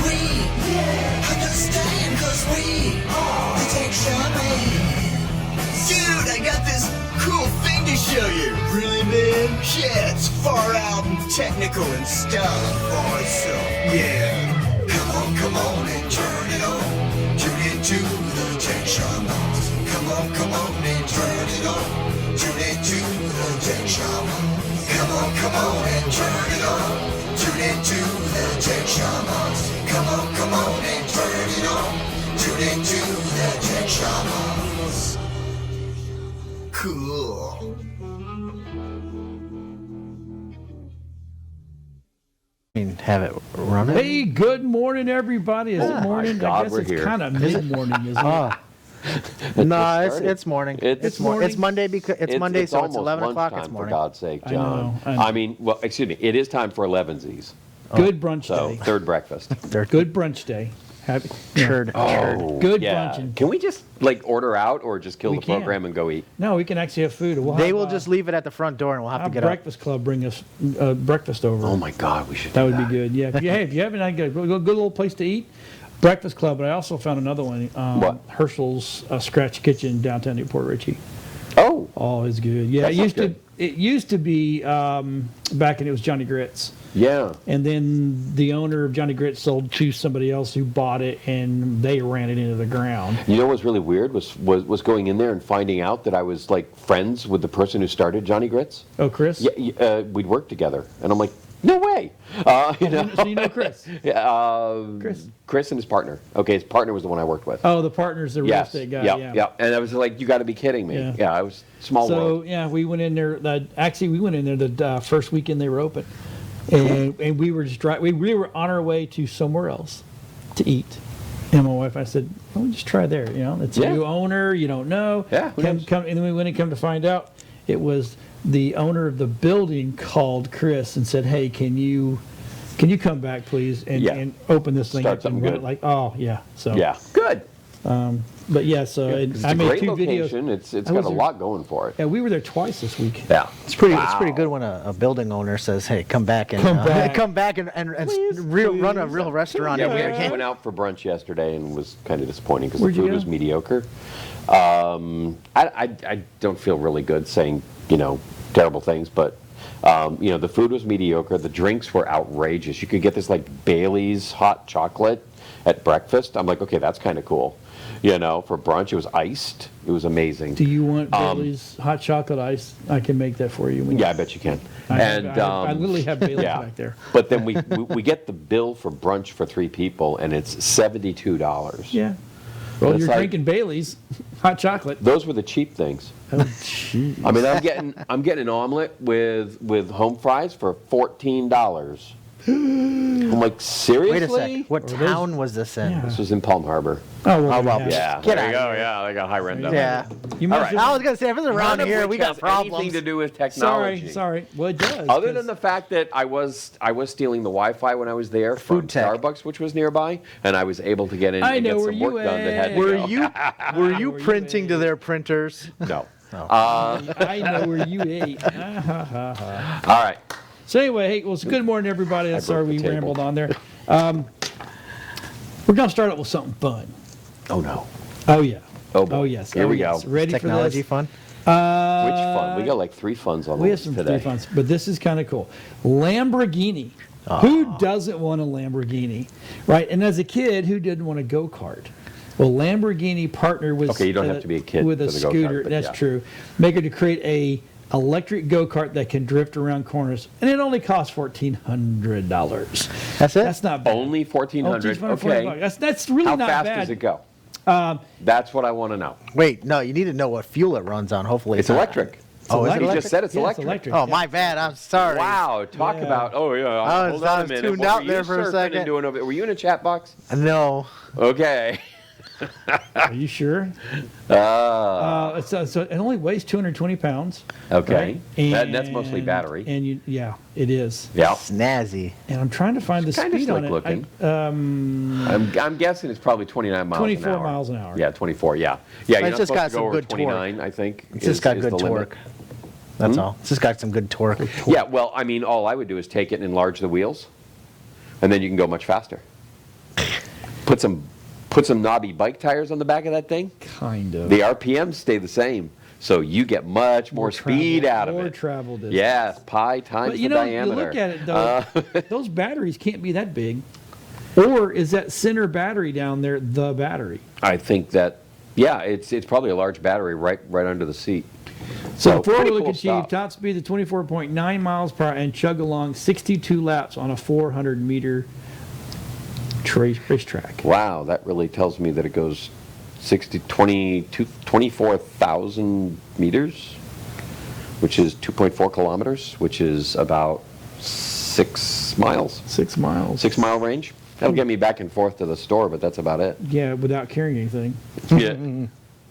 we understand, cause we are the Tech Shamans. Dude, I got this cool thing to show you. Really, man? Yeah, it's far out and technical and stuff. Awesome. Yeah. Come on and turn it on. Tune into the Tech Shamans. Come on and turn it on. Tune into the Tech Shamans. Come on and turn it on. Tune into the Tech Shamans. Come on and turn it on. Tune into the Tech Shamans. Cool. Have it running. Hey, good morning, everybody. Is it morning? God, I guess we're it's here. kind of mid-morning, isn't it? No, it's morning. It's morning? It's Monday because it's Monday, so it's almost 11 o'clock. lunchtime, It's morning. for God's sake, I John. know. I mean, well, excuse me. It is time for 11sies. Good brunch So day. third breakfast. Good brunch day. Happy. Churd. Good yeah. brunching. Can we just order out or just kill We the can. program and go eat? No, we can actually have food. We'll They have, will just leave it at the front door, and we'll have to have get up. Breakfast Club bring us breakfast over. Oh my God, we should. That do would be good. Yeah. If you haven't had a good little place to eat, Breakfast Club. But I also found another one. What? Herschel's Scratch Kitchen downtown Newport Richey. Oh, Oh, it's good. Yeah, That it sounds used good. to. It used to be back, and it was Johnny Grits. yeah. And then the owner of Johnny Grits sold to somebody else who bought it, and they ran it into the ground. You know what's really weird was going in there and finding out that I was like friends with the person who started Johnny Grits. Oh, Chris? Yeah, we'd worked together, and I'm like, no way. You know. So you know Chris? Yeah, Chris. Chris and his partner. Okay, his partner was the one I worked with. Oh, the partner's the real Yes. estate guy. Yep, Yeah. yep. And I was like, you got to be kidding me. Yeah. Yeah, I was small So world. yeah, we went in there. Actually, we went in there the first weekend they were open, and we were just we were on our way to somewhere else to eat. And my wife, I said, "Why don't we just try there? You know, it's Yeah. a new owner. You don't know. Yeah, who knows? And then we went and come to find out, it was the owner of the building called Chris and said, "Hey, can you come back, please, and, Yeah. and open this thing Start up and something run good. it?" Like, oh yeah. So Yeah, good. But yeah, so and It's I a made great 2 location. videos. It's I got was a there- lot going for it. Yeah, we were there twice this week. Yeah, It's pretty Wow. good when a building owner says, "Hey, come back and Come back. and Please, run a real restaurant." Yeah, over we here. actually went out for brunch yesterday and was kind of disappointing because the Where'd you food go? was mediocre. I don't feel really good saying terrible things, but the food was mediocre. The drinks were outrageous. You could get this like Bailey's hot chocolate at breakfast. I'm like, okay, that's kind of cool. For brunch, it was iced. It was amazing. Do you want Bailey's hot chocolate ice? I can make that for you. Yeah, I bet you can. I literally have Bailey's yeah. back there. But then we get the bill for brunch for 3 people, and it's $72. Yeah. Well, It's you're like- drinking Bailey's hot chocolate. Those were the cheap things. Oh, jeez. I mean, I'm getting an omelet with home fries for $14. I'm like, seriously? Wait a sec. What town was this in? Yeah. This was in Palm Harbor. Oh, well, How there about you have it. Yeah, Get there you out go. of here. Yeah, they got high rent up. Yeah. You might All as right. well- I was gonna say if it's around None of here, which we got has problems. anything to do with technology. Sorry. Well, it does. Other 'cause- than the fact that I was stealing the Wi-Fi when I was there from Food tech. Starbucks, which was nearby, and I was able to get in I and know get where some you work done that had to Were go. you Where you printing to their printers? No. I know where you ate. All right. So anyway, hey, well, it's good morning, everybody. I'm sorry broke we the table. rambled on there. We're going to start out with something fun. Oh no. Oh, yeah. Oh, boy. Yes. Here we yes. go. Ready Technology for fun. this? Which fun? We got like 3 funs on the We have list some today. 3 funds, but this is kind of cool. Lamborghini. Who doesn't want a Lamborghini, right? And as a kid, who didn't want a go-kart? Well, Lamborghini partnered with Okay, you don't have to be a kid with a for the go-kart, scooter. but That's yeah. true. Maker to create a electric go-kart that can drift around corners, and it only costs $1,400. That's it. That's not bad. Only 1,400. $1,400. Okay. That's really How not fast bad. does it go? That's what I want to know. Wait, no, you need to know what fuel it runs on. Hopefully, It's electric. Oh, is it He electric? just said it's Yeah, electric. Oh, my bad. I'm sorry. Wow, talk Yeah. about. Oh yeah. I Hold was on a minute. tuned What out were there you for a surfing second. and doing over there? Were you in a chat box? No. Okay. Are you sure? So it only weighs 220 pounds. Okay. Right? That's mostly battery. And yeah, it is. Yeah. Snazzy. And I'm trying to find the kinda speed on slick it. looking. I- I'm guessing it's probably 29 miles 24 an hour. miles an hour. Yeah, 24. Yeah. Yeah. You're It's not just supposed got to go some over good torque. 29. I think. It's just got is good the limit. torque. That's all. It's just got some good torque. Yeah. Well, I mean, all I would do is take it and enlarge the wheels, and then you can go much faster. put some knobby bike tires on the back of that thing. Kind of. The RPMs stay the same, so you get much more speed out of More it. travel distance. Yeah, pi times But the you know, diameter. you look at it though, those batteries can't be that big. Or is that center battery down there the battery? I think that, yeah, it's probably a large battery right under the seat. So pretty four-wheel cool can achieve stuff. top speed of 24.9 miles per hour and chug along 62 laps on a 400-meter racetrack. Wow, that really tells me that it goes 24,000 meters, which is 2.4 kilometers, which is about 6 miles. 6 miles. 6 mile range. That'll get me back and forth to the store, but that's about it. Yeah, without carrying anything. Yeah.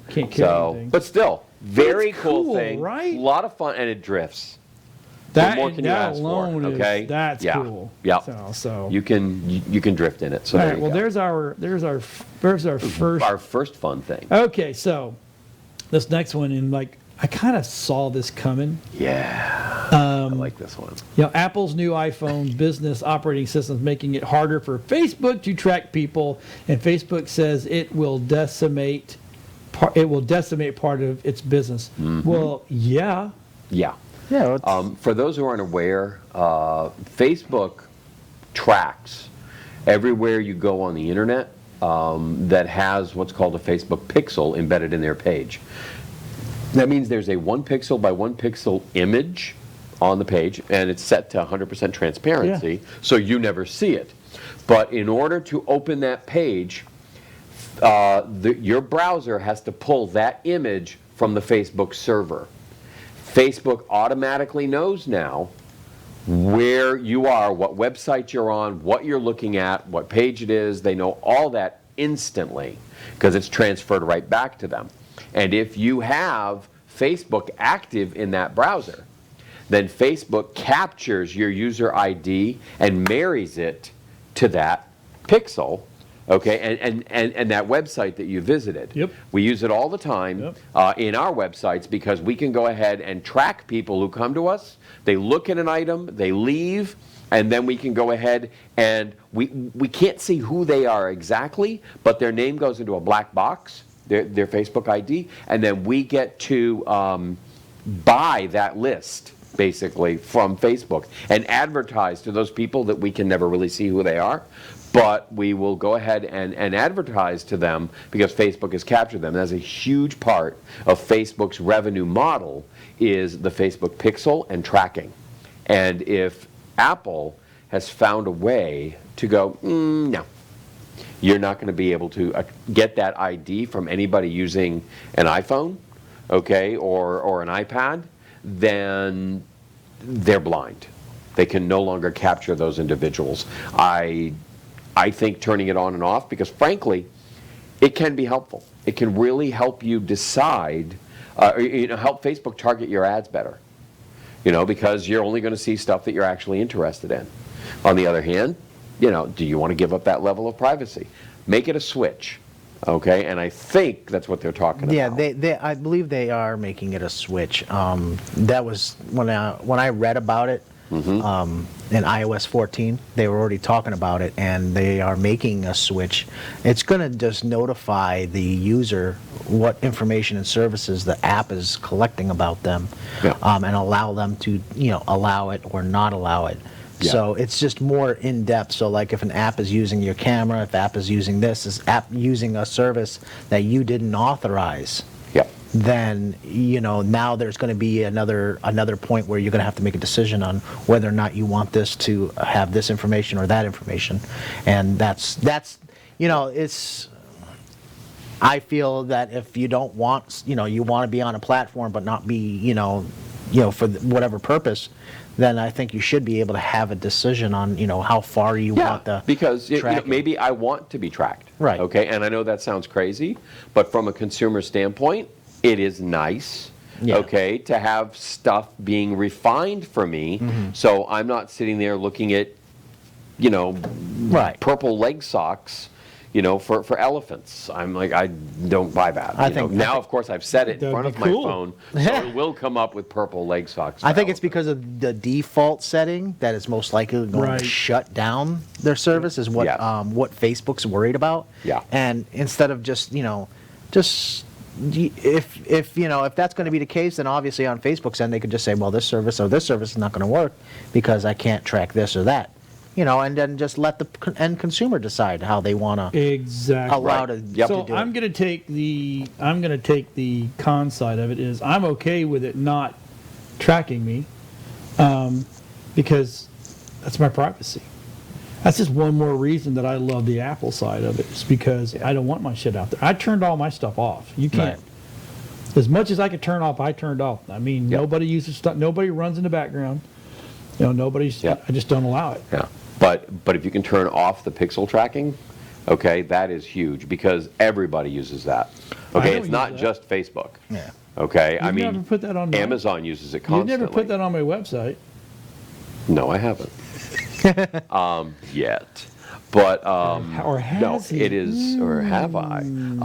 Can't carry So, anything. but still, very it's cool cool, thing. right? A lot of fun, and it drifts. that more can you that ask for, alone okay? is that's Yeah. cool. Yeah. So You can drift in it. So all there right. you Well, go. there's our first. Our first fun thing. Okay, so this next one, and like I kind of saw this coming. Yeah, I like this one. You know, Apple's new iPhone business operating system is making it harder for Facebook to track people, and Facebook says it will decimate part of its business. Mm-hmm. Well, yeah. Yeah. Yeah. For those who aren't aware, Facebook tracks everywhere you go on the internet that has what's called a Facebook pixel embedded in their page. That means there's a 1 pixel by 1 pixel image on the page, and it's set to 100% transparency, so you never see it. But in order to open that page, your browser has to pull that image from the Facebook server. Facebook automatically knows now where you are, what website you're on, what you're looking at, what page it is. They know all that instantly because it's transferred right back to them. And if you have Facebook active in that browser, then Facebook captures your user ID and marries it to that pixel, okay, and that website that you visited. Yep. We use it all the time in our websites because we can go ahead and track people who come to us. They look at an item, they leave, and then we can go ahead and we can't see who they are exactly, but their name goes into a black box, their Facebook ID, and then we get to buy that list basically from Facebook and advertise to those people that we can never really see who they are, but we will go ahead and advertise to them because Facebook has captured them. That's a huge part of Facebook's revenue model is the Facebook pixel and tracking. And if Apple has found a way to go, no, you're not going to be able to get that ID from anybody using an iPhone, okay, or an iPad, then they're blind. They can no longer capture those individuals. I think turning it on and off, because frankly, it can be helpful. It can really help you decide, help Facebook target your ads better, because you're only going to see stuff that you're actually interested in. On the other hand, do you want to give up that level of privacy? Make it a switch, okay? And I think that's what they're talking about. Yeah, I believe they are making it a switch. That was when I read about it in iOS 14. They were already talking about it, and they are making a switch. It's going to just notify the user what information and services the app is collecting about them, and allow them to allow it or not allow it. Yeah. So it's just more in-depth. So like if an app is using your camera, if app is using this, is app using a service that you didn't authorize, then now there's going to be another point where you're going to have to make a decision on whether or not you want this to have this information or that information. And that's it's, I feel that if you don't want, you want to be on a platform but not be, for whatever purpose, then I think you should be able to have a decision on, how far you want the because tracking. maybe I want to be tracked. Right. Okay, and I know that sounds crazy, but from a consumer standpoint, it is nice, okay, to have stuff being refined for me, so I'm not sitting there looking at, Right. purple leg socks, for elephants. I'm like, I don't buy that. Now, of course, I've said it in front of my phone, so it will come up with purple leg socks. I think it's because of the default setting that is most likely going to shut down their service is what what Facebook's worried about. Yeah. And instead of just if that's going to be the case, then obviously on Facebook's end they could just say, well, this service or this service is not going to work because I can't track this or that. And then just let the end consumer decide how they want to allow to do So I'm going to take the con side of it is I'm okay with it not tracking me because that's my privacy. That's just one more reason that I love the Apple side of it. It's because I don't want my shit out there. I turned all my stuff off. You can't. Right. As much as I could turn off, I turned off. I mean, nobody uses stuff. Nobody runs in the background. Nobody's. I just don't allow it. Yeah. But if you can turn off the pixel tracking, okay, that is huge because everybody uses that. Okay, it's not just Facebook. Yeah. Okay, You've never put that on Amazon uses it constantly. You've never put that on my website. No, I haven't. Yet. But or has he? It is, or have I? You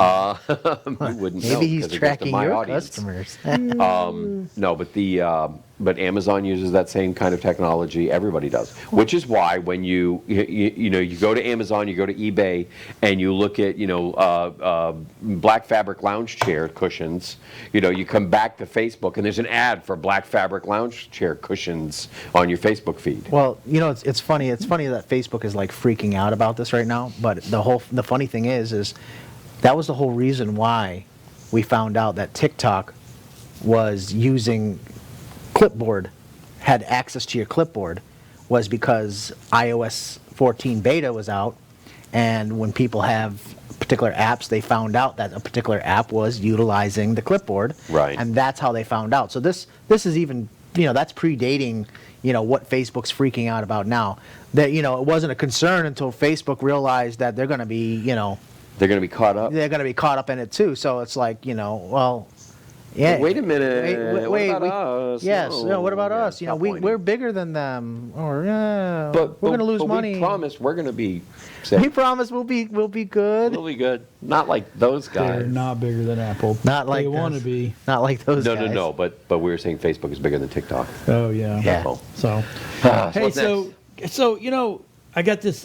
wouldn't know. Maybe he's tracking your customers. No, but Amazon uses that same kind of technology. Everybody does, which is why when you go to Amazon, you go to eBay, and you look at black fabric lounge chair cushions. You come back to Facebook, and there's an ad for black fabric lounge chair cushions on your Facebook feed. Well, it's funny. It's funny that Facebook is like freaking out about this right now. But the funny thing is that was the whole reason why we found out that TikTok was using clipboard, had access to your clipboard, was because iOS 14 beta was out, and when people have particular apps, they found out that a particular app was utilizing the clipboard, right? And that's how they found out. So this is even that's predating what Facebook's freaking out about now. That it wasn't a concern until Facebook realized that they're going to be they're going to be caught up. They're going to be caught up in it too. So it's like well. Yeah. Wait a minute. What about us? Yes. No, what about us? We're bigger than them. Or but we're going to lose money. We promise we're going to be safe. We promise we'll be good. We'll be good. Not like those guys. They're not bigger than Apple. Not like they want to be. Not like those guys. No. But we were saying Facebook is bigger than TikTok. Oh yeah. Yeah. So. Hey, so I got this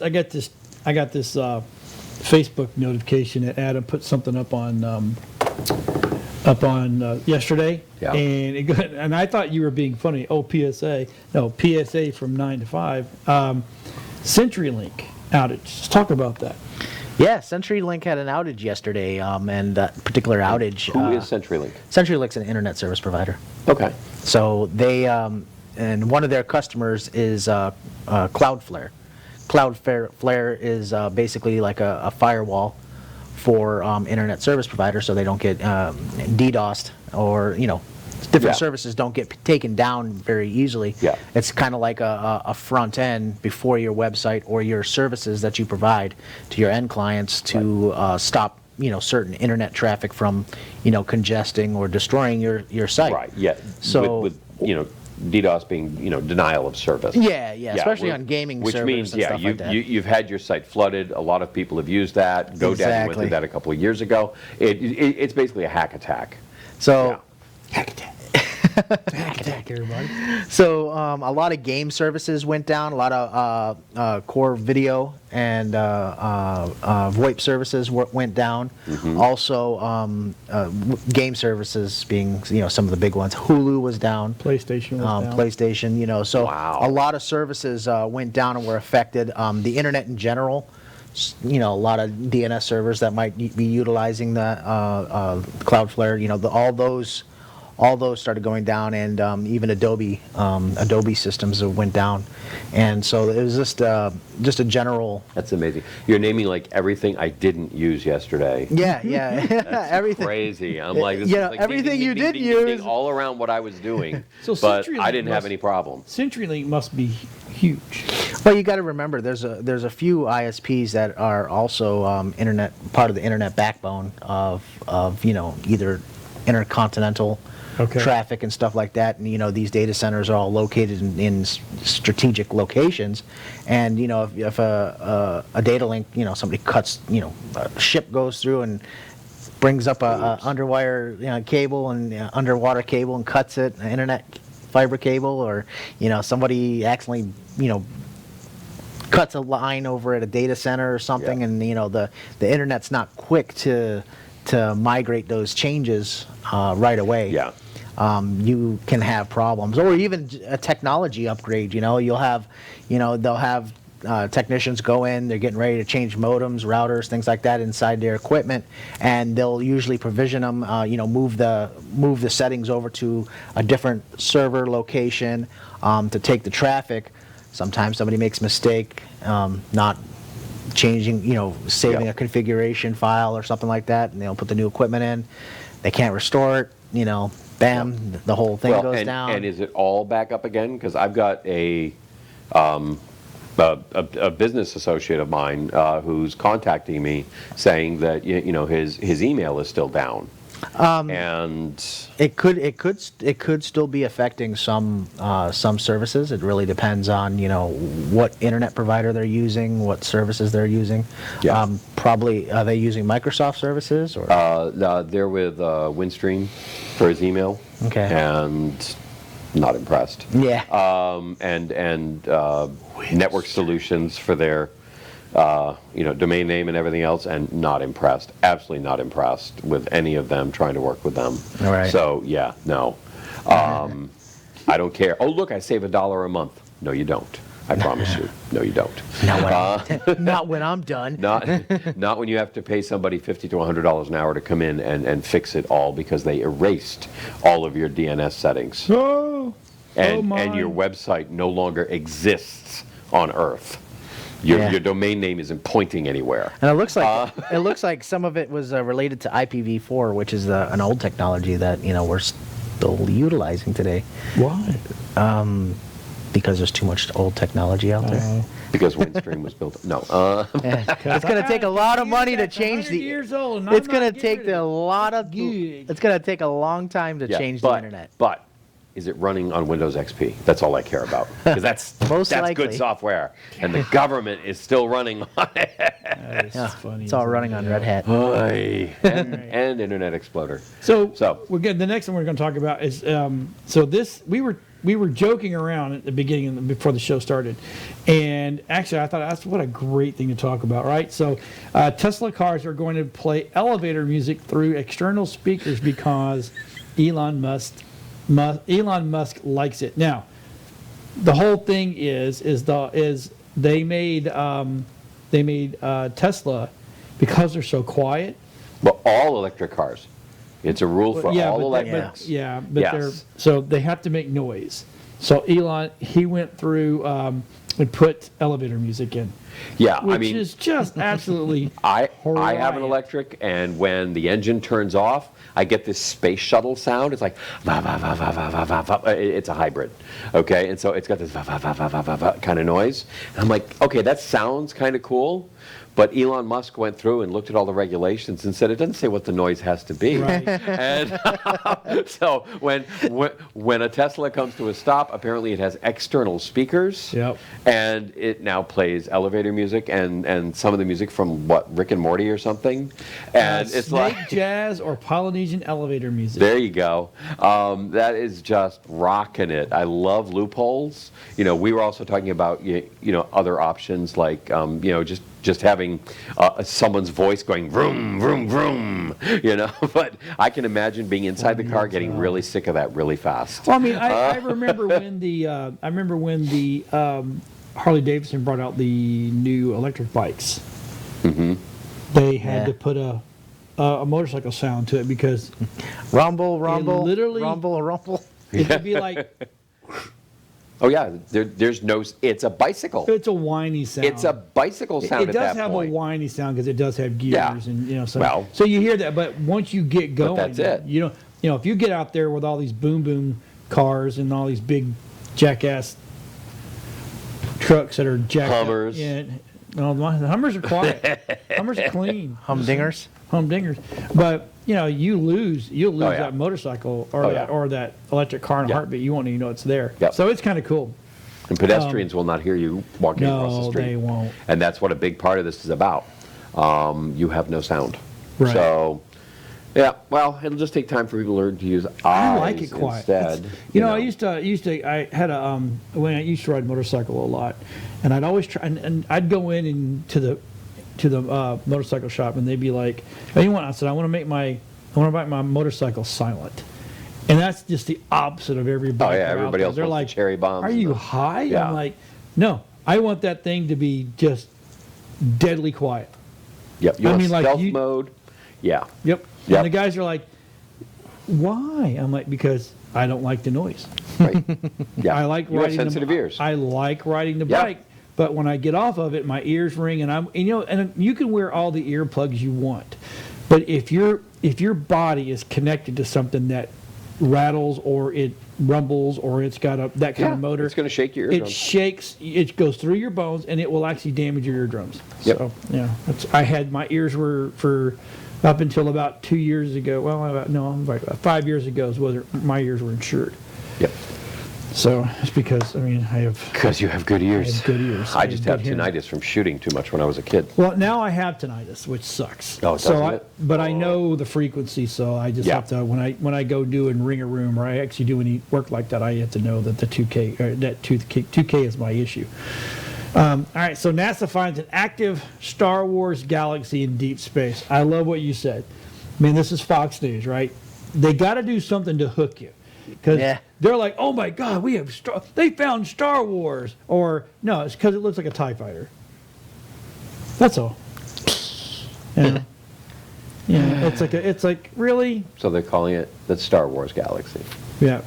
Facebook notification that Adam put something up on yesterday, and I thought you were being funny. Oh, PSA from 9 to 5. CenturyLink outage. Let's talk about that. Yeah, CenturyLink had an outage yesterday, and that particular outage. Who is CenturyLink? CenturyLink's an internet service provider. Okay. So they and one of their customers is Cloudflare. Cloudflare is basically like a firewall for internet service providers, so they don't get DDoSed or different services don't get taken down very easily. Yeah. It's kind of like a front end before your website or your services that you provide to your end clients to stop certain internet traffic from congesting or destroying your site. Right. Yeah. So with DDoS being, denial of service. Yeah, especially on gaming which servers means, and stuff like that. you've had your site flooded. A lot of people have used that. GoDaddy went through that a couple of years ago. It's basically a hack attack. So, hack attack. Hack attack, everybody. So a lot of game services went down. A lot of core video and VoIP services went down. Mm-hmm. Also, game services being some of the big ones. Hulu was down. PlayStation was down. PlayStation, so wow. A lot of services went down and were affected. The internet in general. A lot of DNS servers that might be utilizing the Cloudflare. All those started going down, and even Adobe systems went down, and so it was just a general. That's amazing. You're naming like everything I didn't use yesterday. Yeah. That's everything. Crazy. I'm like, this is like everything ding, you ding, did ding, use ding, all around what I was doing, So but CenturyLink I didn't have any problem. CenturyLink must be huge. Well, you got to remember, there's a few ISPs that are also part of the internet backbone of either intercontinental traffic and stuff like that. And, these data centers are all located in strategic locations. And, if a data link, somebody cuts, a ship goes through and brings up a underwire cable and underwater cable and cuts it, an internet fiber cable, or, somebody accidentally, cuts a line over at a data center or something, and the internet's not quick to migrate those changes right away. Yeah. You can have problems, or even a technology upgrade. You'll have, they'll have technicians go in. They're getting ready to change modems, routers, things like that inside their equipment, and they'll usually provision them. Move the settings over to a different server location to take the traffic. Sometimes somebody makes a mistake, not changing, saving a configuration file or something like that, and they'll put the new equipment in. They can't restore it, bam, the whole thing goes down. And is it all back up again? Because I've got a business associate of mine who's contacting me saying that his email is still down. And it could still be affecting some services. It really depends on what internet provider they're using, what services they're using. Yeah. Probably are they using Microsoft services or? They're with Windstream for his email. Okay. And not impressed. Yeah. And network solutions for their domain name and everything else, and not impressed. Absolutely not impressed with any of them trying to work with them. All right. So yeah, no. I don't care. Oh, look, I save $1 a month. No, you don't. I promise you. No, you don't. Not when I'm done. Not when you have to pay somebody $50 to $100 an hour to come in and fix it all because they erased all of your DNS settings. And your website no longer exists on Earth. Your domain name isn't pointing anywhere. And it looks like some of it was related to IPv4, which is an old technology that we're still utilizing today. Why? Because there's too much old technology out there. Because Windstream was built. No. It's going to take a lot of money to change the. Years old, and it's going to take a lot of. It's going to take a long time to change the internet. But is it running on Windows XP? That's all I care about. Because that's good software, and the government is still running on it. It's all running on Red Hat. And Internet Explorer. So we're good. The next one we're going to talk about is we were joking around at the beginning before the show started, and actually I thought that's what a great thing to talk about, right? So Tesla cars are going to play elevator music through external speakers because Elon Musk likes it. Now, the whole thing is they made Tesla because they're so quiet. Well, all electric cars. It's a rule for all electrics. So they have to make noise. So Elon, he went through and put elevator music in. Yeah, which is just absolutely. I have an electric, and when the engine turns off, I get this space shuttle sound. It's like va va va va va va va va. It's a hybrid, okay, and so it's got this va va va va va va va kind of noise. And I'm like, okay, that sounds kind of cool. But Elon Musk went through and looked at all the regulations and said it doesn't say what the noise has to be. Right. And so when a Tesla comes to a stop, apparently it has external speakers. Yep. And it now plays elevator music and some of the music from Rick and Morty or something. And it's snake jazz or Polynesian elevator music. There you go. That is just rocking it. I love loopholes. We were also talking about other options like just having someone's voice going vroom, vroom, vroom, But I can imagine being inside the car getting really sick of that really fast. Well, I remember when the Harley Davidson brought out the new electric bikes. Mm-hmm. They had to put a motorcycle sound to it because rumble, literally rumble. It would be like. Oh yeah, there's no. It's a bicycle. It's a whiny sound. It's a bicycle sound. It does have a whiny sound because it does have gears and So so you hear that, but once you get going, that's it. If you get out there with all these boom cars and all these big jackass trucks that are jacked Hummers. Up, the Hummers are quiet. Hummers are clean. Humdingers. Humdingers. But you'll lose yeah. that motorcycle or Oh, that yeah. or that electric car in a Yeah. heartbeat. You won't even know it's there. Yep. So it's kind of cool. And pedestrians will not hear you walking across the No, street. they won't. And that's what a big part of this is about. You have no sound. Right. So, yeah, well, it'll just take time for people to learn to use eyes I like it quiet. instead. I used to, I had a, when I used to ride a motorcycle a lot, and I'd always try, and I'd go in to the motorcycle shop, and they'd be like, "Oh, you want?" I said, "I want to make my motorcycle silent." And that's just the opposite of everybody. Oh, yeah, everybody else They're wants like, the cherry bombs "Are and you the-" high?" Yeah. I'm like, "No, I want that thing to be just deadly quiet." Yep, you I want mean, like, stealth you- mode. Yeah. Yep. Yep. And the guys are like, "Why?" I'm like, "Because I don't like the noise. Right. Yeah. I like you have riding sensitive ears. I like riding the Yeah. bike, but when I get off of it, my ears ring, and you can wear all the earplugs you want, but if your body is connected to something that rattles or it rumbles or it's got that kind of motor, it's going to shake your it eardrums. shakes, it goes through your bones, and it will actually damage your eardrums. Yep. So yeah, I had my ears were for up until about 2 years ago. Well, about 5 years ago is whether my ears were insured. Yep. So it's because I have. Because you have good ears. I have good ears. I just have good hearing. tinnitus from shooting too much when I was a kid. Well, now I have tinnitus, which sucks. Oh, doesn't it? But I know the frequency, so I just Yeah. have to when I go do and ring a room or I actually do any work like that, I have to know that the 2K or that 2K is my issue. All right, so NASA finds an active Star Wars galaxy in deep space. I love what you said. Man, this is Fox News, right? They got to do something to hook you. Because they're like, "Oh my God, they found Star Wars," or no, it's because it looks like a TIE fighter. That's all. Yeah, it's like really. So they're calling it the Star Wars Galaxy. Yeah.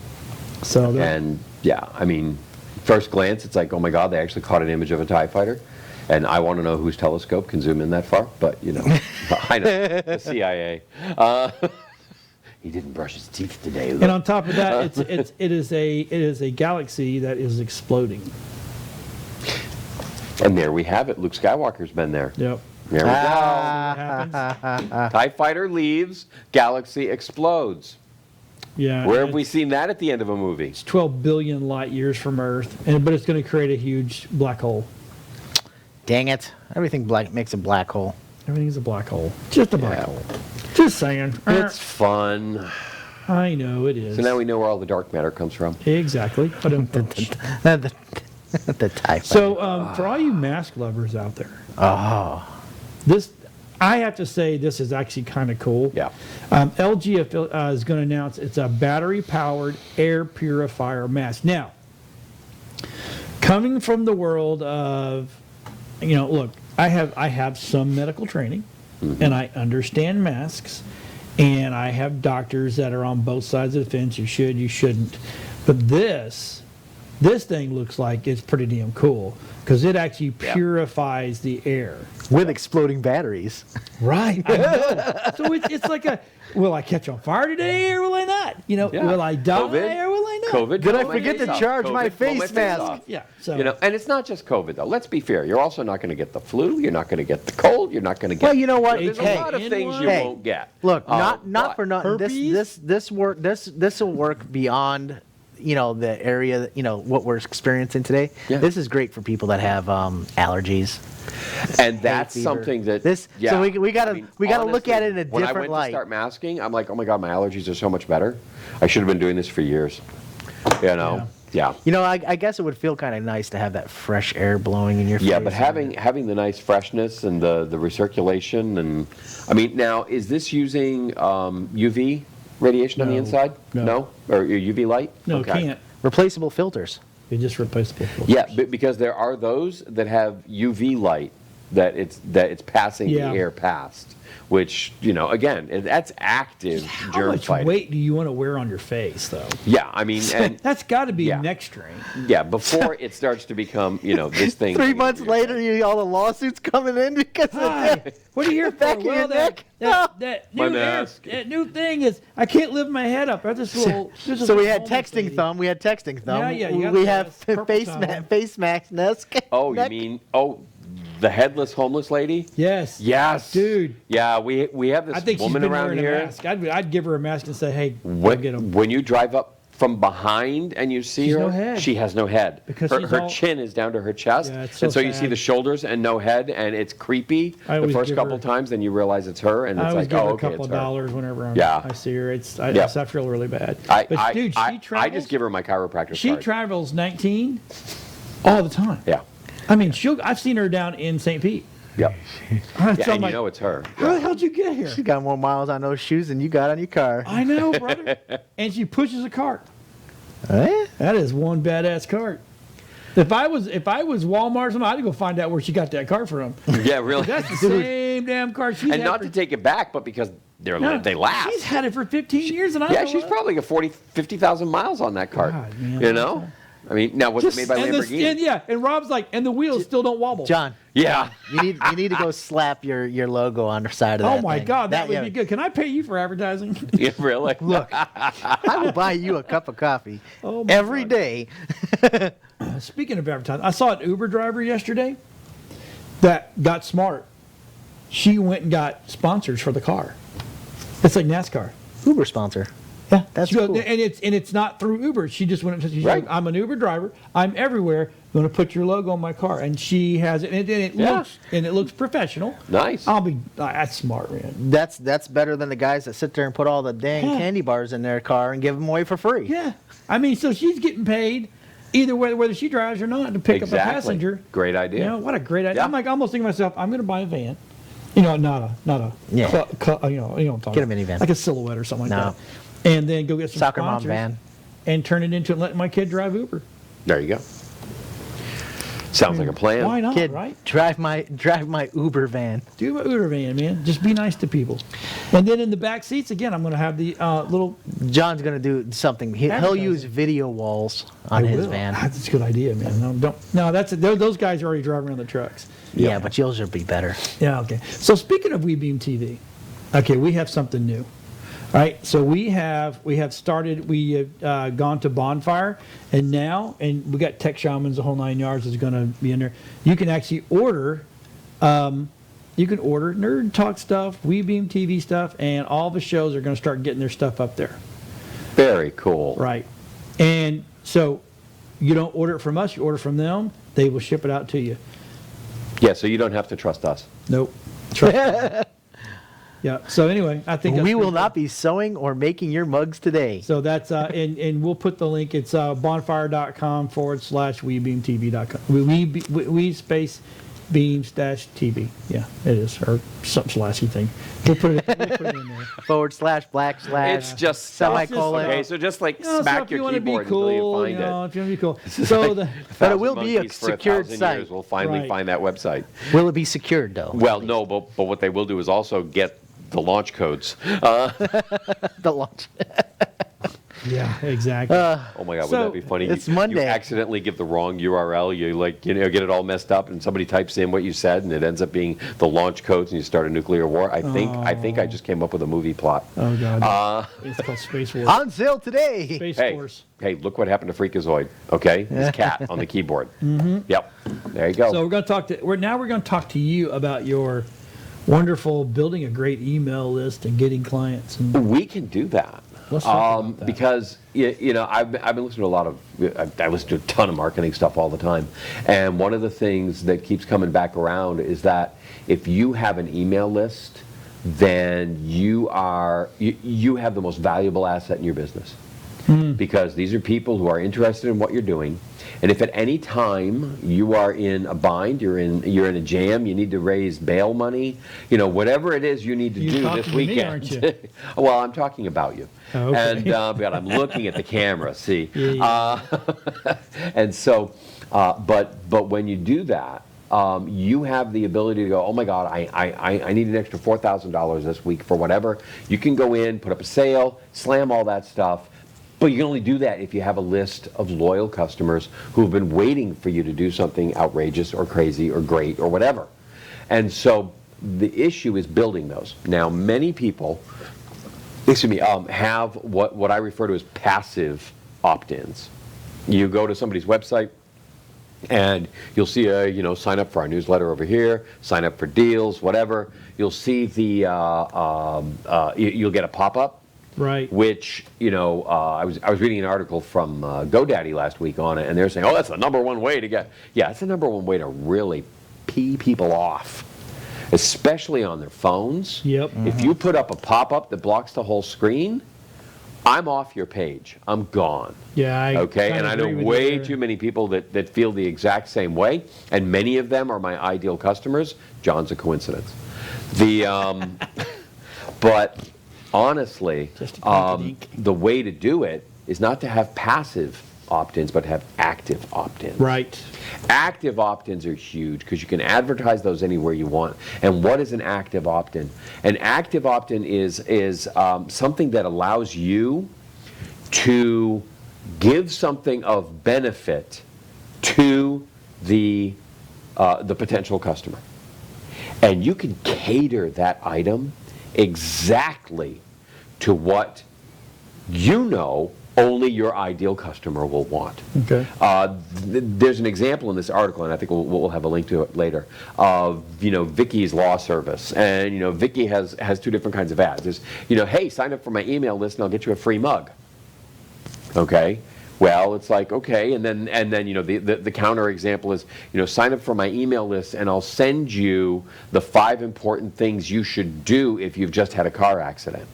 So And yeah, I mean, first glance, it's like, oh my God, they actually caught an image of a TIE fighter. And I want to know whose telescope can zoom in that far. But, I know, the CIA. He didn't brush his teeth today. Look. and on top of that, it is a galaxy that is exploding. And there we have it. Luke Skywalker's been there. Yep. There we go. What happens? TIE fighter leaves, galaxy explodes. Yeah. Where have we seen that at the end of a movie? It's 12 billion light years from Earth, but it's going to create a huge black hole. Dang it. Everything makes a black hole. Everything's a black hole. Just a black hole. Just saying. It's fun. I know it is. So now we know where all the dark matter comes from. Exactly. The TIE. So for all you mask lovers out there, I have to say this is actually kind of cool. Yeah. LG is going to announce it's a battery-powered air purifier mask. Now, coming from the world of, look, I have some medical training, and I understand masks, and I have doctors that are on both sides of the fence. You should, you shouldn't. But this thing looks like it's pretty damn cool because it actually purifies the air. With exploding batteries. Right. I know. So it's like will I catch on fire today or will I not? Will I die COVID, or will I not? COVID. Did I blow my forget face to off. charge COVID, my blow face mask? off. Yeah. So And it's not just COVID though. Let's be fair. You're also not going to get the flu. You're not going to get the cold. You're not going to get. Well, you know what? There's Hey, a lot of things you hey, won't get. Look, not but- for nothing. Herpes? This will work beyond the area what we're experiencing today. Yeah. This is great for people that have allergies. And that's fever. something that So we gotta look at it in a when I different went light. to start masking, I'm like, oh my God, my allergies are so much better. I should have been doing this for years. Yeah. I guess it would feel kind of nice to have that fresh air blowing in your face. Yeah, but having the nice freshness and the recirculation and I mean, now is this using UV radiation on the No. inside? No. Or UV light? no, Okay. can't. replaceable filters. They just replaceable filters. Yeah, because there are those that have UV light that it's passing the air past, which again that's active How germ much fighting. weight do you want to wear on your face, though? Yeah, I mean, and That's got to be Yeah. neck strain. yeah, before it starts to become this thing. 3 months later, all the lawsuits coming in because of Hi, that. what are you here for? Back of your neck? That My new mask. that new thing is I can't lift my head up. I just little. So we had texting thumb. We had texting thumb. Yeah, you got we the have purple face towel. face mask. Oh, you mean the headless homeless lady. Yes. Yes, Dude. Yeah, we have this I think she's woman been around wearing here. a mask. I'd give her a mask and say, hey, go get him. When you drive up from behind and you see She's her, no head. she has no head. Because her she's chin is down to her chest, Yeah, it's so and so you see sad. the shoulders and no head, and it's creepy I the always first give couple her- times. Then you realize it's her, and I it's always like, give oh, her a okay, couple it's of her. dollars whenever Yeah. I see her. I Yeah. feel really bad. I, But I, dude, I, she travels. I just give her my chiropractor She card. travels 19 all the time. Yeah. I mean, I've seen her down in St. Pete. Yep. So Yeah, I'm and like, you know it's her. how the hell did you get here? She got more miles on those shoes than you got on your car. I know, brother. And she pushes a cart. Eh? That is one badass cart. If I was Walmart or something, I'd go find out where she got that cart from. Yeah, really. That's the same damn cart she's And had not for, to take it back, but because No, they last. She's had it for 15 years, and I Yeah, don't she's know. probably got 50,000 miles on that cart. God, man. You know? I mean, now was it made by Lamborghini? And Rob's like, and the wheels still don't wobble. John, Yeah. you need to go slap your logo on the side of that Oh my thing. God, that would yeah. be good. Can I pay you for advertising? Yeah, really? Look, I will buy you a cup of coffee Oh my every God. day. Speaking of advertising, I saw an Uber driver yesterday that got smart. She went and got sponsors for the car. It's like NASCAR. Uber sponsor. Yeah, That's she goes, cool. and it's not through Uber. She just went. She's Right. like, I'm an Uber driver. I'm everywhere. Going to put your logo on my car, and she has it. And Yeah. it looks professional. Nice. That's smart, man. That's better than the guys that sit there and put all the dang Yeah. candy bars in their car and give them away for free. Yeah, I mean, so she's getting paid either way, whether she drives or not, to pick up a passenger. Great idea. You know, what a great idea. Yeah. I'm like almost thinking to myself, I'm going to buy a van. You know, not a Yeah. you know what I'm talking Get a about. minivan. Like a Silhouette or something like No. that. And then go get some Soccer mom sponsors van. and turn it into letting my kid drive Uber. There you go. Sounds like a plan. Why not, Kid, right? drive my Uber van. Do my Uber van, man. Just be nice to people. And then in the back seats, again, I'm going to have the little... John's gonna do something. He'll Advertising. use video walls on his Will. van. That's a good idea, man. No, those guys are already driving around the trucks. Yeah, but yours will be better. Yeah, okay. So speaking of WeBeam TV, okay, we have something new. All right, so we have started. We have gone to Bonfire, and we got Tech Shamans, the whole 9 yards is going to be in there. You can actually order, Nerd Talk stuff, WeBeam TV stuff, and all the shows are going to start getting their stuff up there. Very cool. Right, and so you don't order it from us; you order from them. They will ship it out to you. Yeah, so you don't have to trust us. Nope. Yeah. So anyway, I think that's We will pretty not be sewing or making your mugs today. So that's, and we'll put the link. It's bonfire.com/WeBeamTV.com. We space beams dash TV. Yeah, it is. Or some slashy thing. We'll put it in there. // It's just semicolon. Okay, so just like You know, so smack if your you want to be keyboard cool, until you find if you want to be cool. it. So the, But it will be a 1,000 monkeys for secured 1,000 site. years. We'll finally Right. find that website. Will it be secured though? Well, no, but what they will do is also get the launch codes. The launch. yeah, exactly. Oh my God, So, wouldn't that be funny? it's You Monday. accidentally give the wrong URL. You get it all messed up, and somebody types in what you said, and it ends up being the launch codes, and you start a nuclear war. I think I just came up with a movie plot. Oh God. It's called Space Wars. On sale today. Space Hey, Force. hey, look what happened to Freakazoid. Okay, his cat on the keyboard. Mm-hmm. Yep, there you go. So we're going to talk to. We're going to talk to you about your wonderful building a great email list and getting clients. And We can do that. Let's talk about that. Because I've been listening to a lot of I listen to a ton of marketing stuff all the time, and one of the things that keeps coming back around is that if you have an email list, then you have the most valuable asset in your business. Because these are people who are interested in what you're doing, and if at any time you are in a bind, you're in a jam, you need to raise bail money, whatever it is you need to You're do talking this to me, weekend. aren't you? Well, I'm talking about you. Oh, okay. And but I'm looking at the camera. See, Yeah. and so, but when you do that. You have the ability to go, oh my God, I need an extra $4,000 this week for whatever. You can go in, put up a sale, slam all that stuff, but you can only do that if you have a list of loyal customers who have been waiting for you to do something outrageous or crazy or great or whatever. And so the issue is building those. Now, many people, have what I refer to as passive opt-ins. You go to somebody's website, And you'll see sign up for our newsletter over here, sign up for deals, whatever. You'll see the you'll get a pop-up, Right. which I was reading an article from GoDaddy last week on it, and they're saying, oh, that's the #1 way to get. Yeah, it's the #1 way to really pee people off, especially on their phones. Yep. If you put up a pop-up that blocks the whole screen, I'm off your page. I'm gone. Yeah. Okay, and I know way you. too many people that feel the exact same way, and many of them are my ideal customers. John's a coincidence. But honestly, the way to do it is not to have passive opt-ins, but have active opt-ins. Right. Active opt-ins are huge because you can advertise those anywhere you want. And what is an active opt-in? An active opt-in is something that allows you to give something of benefit to the potential customer. And you can cater that item exactly to what only your ideal customer will want. Okay. There's an example in this article, and I think we'll have a link to it later, of Vicky's Law Service. And Vicky has 2 different kinds of ads. There's hey, sign up for my email list and I'll get you a free mug. Okay. Well, it's like, okay, and then the counter example is sign up for my email list and I'll send you the 5 important things you should do if you've just had a car accident.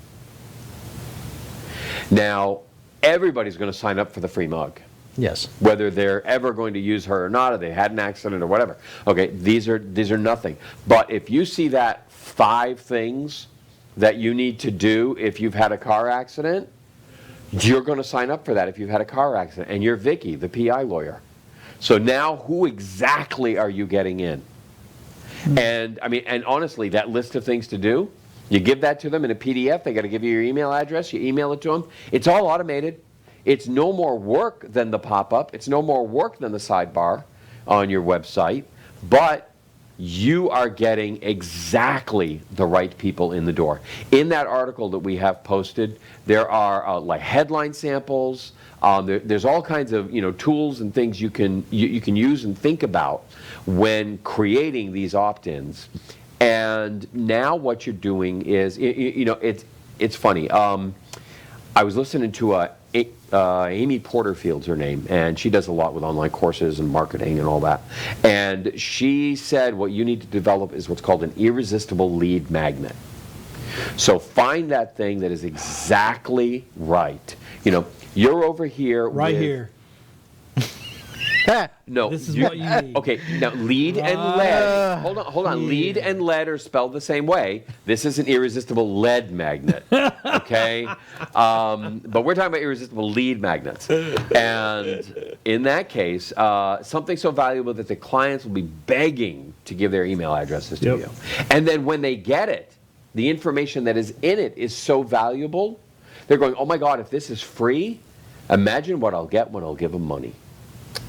Now, everybody's going to sign up for the free mug. Yes. Whether they're ever going to use her or not, or they had an accident or whatever. Okay, these are nothing. But if you see that 5 things that you need to do if you've had a car accident, you're going to sign up for that if you've had a car accident. And you're Vicky, the PI lawyer. So now who exactly are you getting in? And honestly, that list of things to do, you give that to them in a PDF. They got to give you your email address. You email it to them. It's all automated. It's no more work than the pop-up. It's no more work than the sidebar on your website. But you are getting exactly the right people in the door. In that article that we have posted, there are like headline samples. There's all kinds of tools and things you can use and think about when creating these opt-ins. And now what you're doing is, it's funny. I was listening to Amy Porterfield's her name, and she does a lot with online courses and marketing and all that. And she said what you need to develop is what's called an irresistible lead magnet. So find that thing that is exactly right. You're over here. Right here. No, this is what you need. Okay, now lead and lead. Hold on. Lead and lead are spelled the same way. This is an irresistible lead magnet. Okay, but we're talking about irresistible lead magnets. And in that case, something so valuable that the clients will be begging to give their email addresses to you. And then when they get it, the information that is in it is so valuable, they're going, oh my God, if this is free, imagine what I'll get when I'll give them money.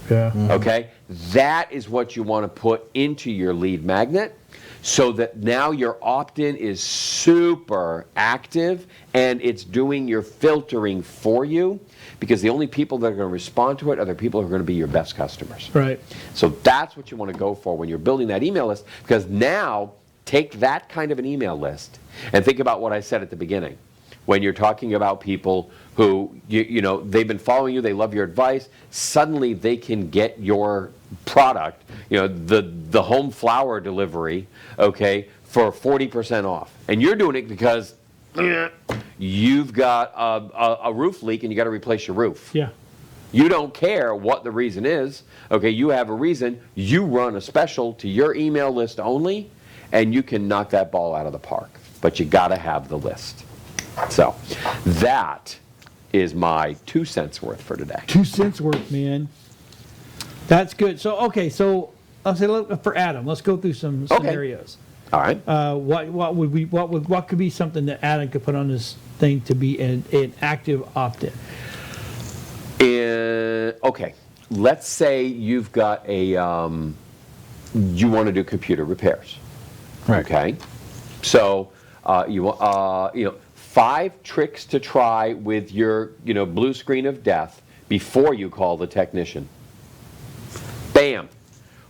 Yeah. Okay? That is what you want to put into your lead magnet so that now your opt-in is super active and it's doing your filtering for you, because the only people that are going to respond to it are the people who are going to be your best customers. Right. So that's what you want to go for when you're building that email list, because now take that kind of an email list and think about what I said at the beginning. When you're talking about people who, they've been following you, they love your advice, suddenly they can get your product, the home flower delivery, okay, for 40% off. And you're doing it because you've got a roof leak and you got to replace your roof. Yeah. You don't care what the reason is, okay, you have a reason, you run a special to your email list only, and you can knock that ball out of the park. But you got to have the list. So that is my 2 cents worth for today. 2 cents worth, man. That's good. So I'll say for Adam, let's go through some scenarios. All right. What could be something that Adam could put on this thing to be an active opt-in? Okay. Let's say you've got you want to do computer repairs. Right. Okay. So you 5 tricks to try with your blue screen of death before you call the technician. Bam.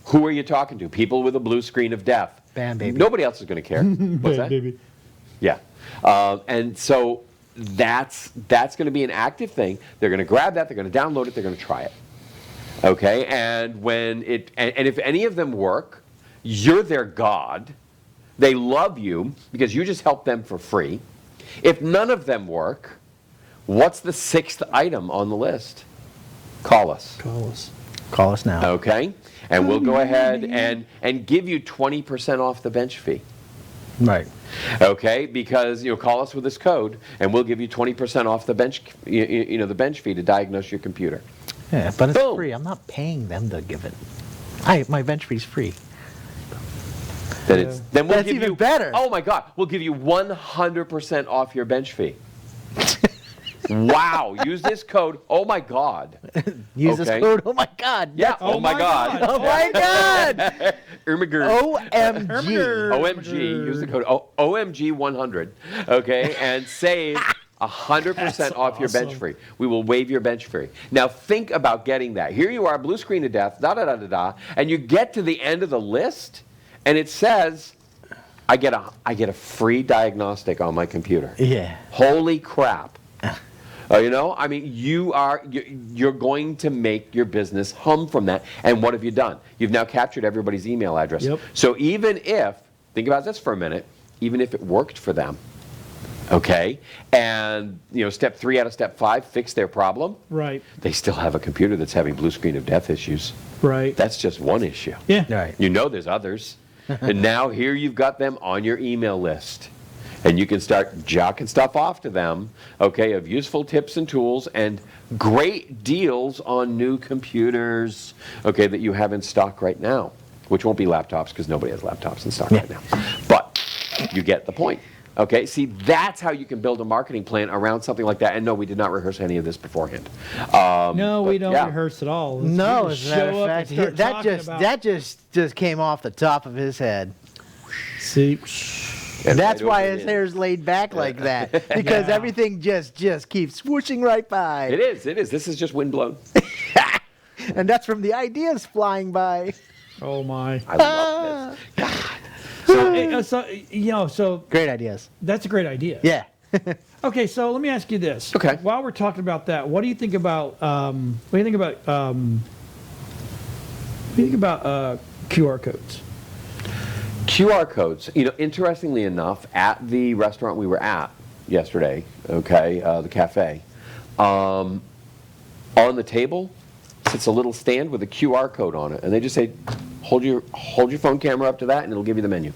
Who are you talking to? People with a blue screen of death. Bam, baby. Nobody else is going to care. What's that? Baby. Yeah. And so that's going to be an active thing. They're going to grab that. They're going to download it. They're going to try it. Okay? And when it and if any of them work, you're their god. They love you because you just helped them for free. If none of them work, what's the 6th item on the list? Call us. Call us now. Okay? And we'll go ahead and give you 20% off the bench fee. Right. Okay? Because call us with this code, and we'll give you 20% off the bench, the bench fee to diagnose your computer. Yeah, but it's Boom. free. I'm not paying them to give it. My bench fee's free. Then we'll That's give even you, better. Oh my God! We'll give you 100% off your bench fee. Wow! Use this code. Oh my God! Use this code. Oh my God. Yeah. Oh my God. Oh my God. OMG. OMG. OMG. Use the code OMG 100. Okay, and save 100% off your bench free. We will waive your bench free. Now think about getting that. Here you are, blue screen of death, and you get to the end of the list, and it says, I get a free diagnostic on my computer. Yeah. Holy crap. I mean, you're going to make your business hum from that. And what have you done? You've now captured everybody's email address. Yep. So even if, think about this for a minute, even if it worked for them, okay, and step 3 out of step 5 fixed their problem, Right. they still have a computer that's having blue screen of death issues. Right. That's just one issue. Yeah. Right. There's others. And now here you've got them on your email list. And you can start jocking stuff off to them, okay, of useful tips and tools and great deals on new computers, okay, that you have in stock right now, which won't be laptops because nobody has laptops in stock right now. But you get the point. Okay, see, that's how you can build a marketing plan around something like that. And no, we did not rehearse any of this beforehand. No, we don't rehearse at all. No, We as just a matter show of up fact, and start talking about- that just came off the top of his head. See, And That's right why over his it hair's laid back like that, because Yeah. everything just keeps swooshing right by. It is. This is just wind blown. And that's from the ideas flying by. oh my. I love this. So Great ideas. that's a great idea. Yeah. Okay, so let me ask you this. Okay. While we're talking about that, what do you think about QR codes? QR codes. Interestingly enough, at the restaurant we were at yesterday, okay, the cafe, on the table sits a little stand with a QR code on it, and they just say, hold your phone camera up to that, and it'll give you the menu.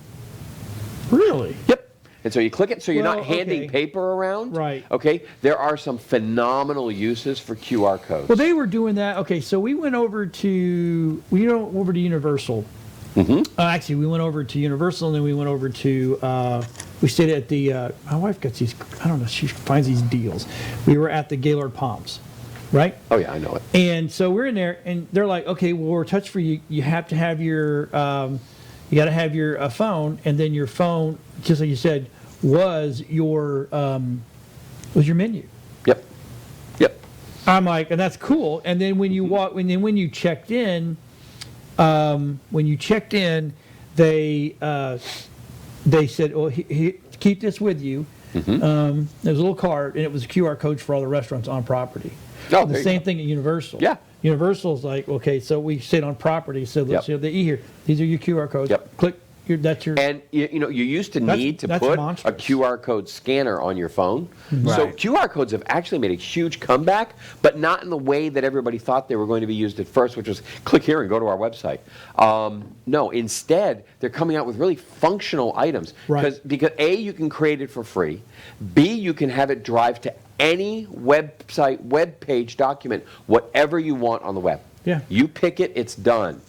Really? Yep. And so you click it, so you're Well, not handing okay. paper around. Right. Okay. There are some phenomenal uses for QR codes. Well, they were doing that. Okay, so we went over to Universal. Actually, we went over to Universal, and then we went over to. We stayed at the. My wife gets these. I don't know. She finds these deals. We were at the Gaylord Palms, right? Oh yeah, I know it. And so we're in there, and they're like, "Okay, well, we're touch free. You have to have your. You got to have your phone, and then your phone, just like you said, was your menu." Yep. Yep. I'm like, and that's cool. And then when you walk, when you checked in, they said, "Oh, keep this with you." There's a little card, and it was QR codes for all the restaurants on property. Oh, The there you same go. thing at Universal. Yeah. Universal's like, okay, so we sit on property, so let's Yep. the E here. These are your QR codes. Yep. Click. That's your. And you used to need to that's put monstrous. a QR code scanner on your phone. So Right. QR codes have actually made a huge comeback, but not in the way that everybody thought they were going to be used at first, which was click here and go to our website. No, instead they're coming out with really functional items. Right. Because A, you can create it for free. B, you can have it drive to any website, web page, document, whatever you want on the web. Yeah. You pick it, it's done.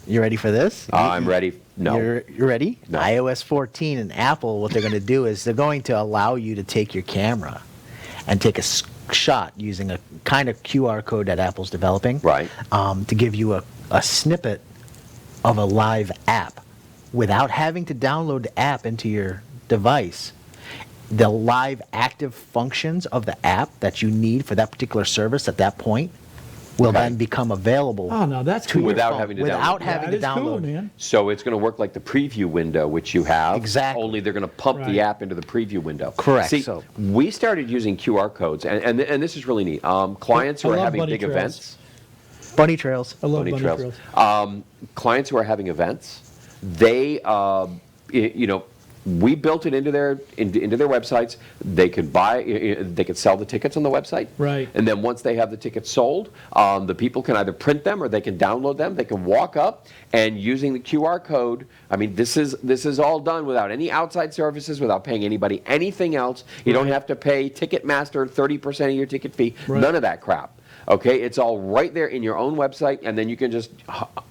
You ready for this? I'm ready. No. You're ready? No. iOS 14 and Apple, what they're going to do is they're going to allow you to take your camera and take a shot using a kind of QR code that Apple's developing. Right. To give you a snippet of a live app without having to download the app into your device. The live active functions of the app that you need for that particular service at that point will Okay. then become available Oh, no, that's to cool. your Without phone having to without download. having That to is cool, download. man. So it's going to work like the preview window, which you have. Exactly. Only they're going to pump Right. the app into the preview window. Correct, See, so- we started using QR codes, and this is really neat. Clients who I are love having bunny big trails. events. Bunny trails. I love Bunny bunny trails. trails. Clients who are having events, they, we built it into their websites. They could they could sell the tickets on the website. Right. And then once they have the tickets sold, the people can either print them or they can download them. They can walk up and using the QR code. I mean, this is all done without any outside services, without paying anybody anything else. You don't have to pay Ticketmaster 30% of your ticket fee. Right. None of that crap. Okay, it's all right there in your own website, and then you can just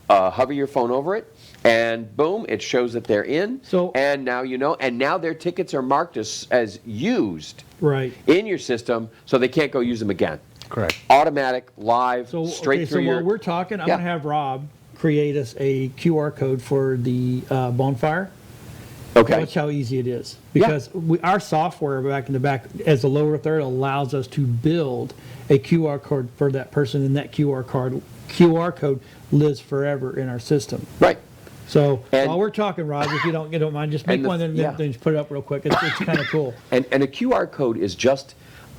hover your phone over it, and boom, it shows that they're in. So- and now you know, and now their tickets are marked as used Right. in your system, so they can't go use them again. Correct. Automatic, live, So, straight okay, through so your. while we're talking, I'm Yeah. going to have Rob create us a QR code for the bonfire. Okay. Watch how easy it is. Because our software back in the back, as a lower third, allows us to build a QR code for that person, and that QR code lives forever in our system. Right. So And- while we're talking, Rob, if you don't mind, just make And the- one and yeah. then just put it up real quick. It's kind of cool. And a QR code is just